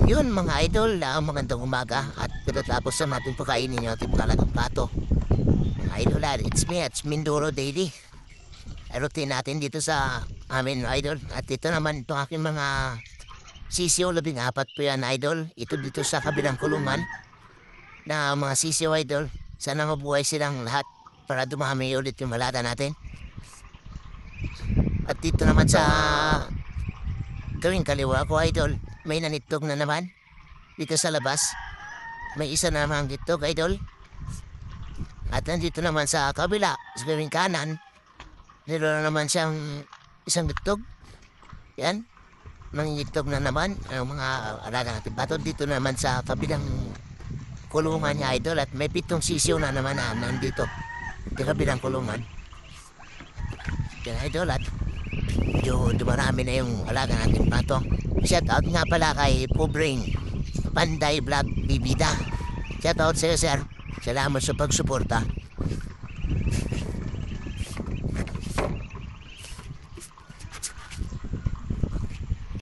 Yun mga idol, magandang umaga at pagkatapos na natin pakainin yung ating kalagang plato. Mga idol, it's me, it's Mindoro Daily. Routine natin dito sa amin idol. At ito naman itong aking mga sisiyo, 14 po yan idol. Ito dito sa kabilang kulungan na mga sisiyo idol. Sana mabuhay silang lahat para dumami ulit yung malata natin. At dito naman sa gawing kaliwa ko idol, may nanitlog na naman. Dito sa labas, may isa namang itlog idol. At nandito naman sa kabila, sa gawing kanan, meron naman siyang isang itlog. Yan, mangingitlog na naman ang mga alaga natin. Patod dito naman sa kabilang kulungan niya idol at may 7 sisiyo na naman na nandito. Sa kabilang kulungan. Yan idol at medyo dumarami na yung alaga natin pato. Shout out nga pala kay Pobrain Panday Vlog Bibida. Shout out sa'yo sir. Salamat sa pagsuporta.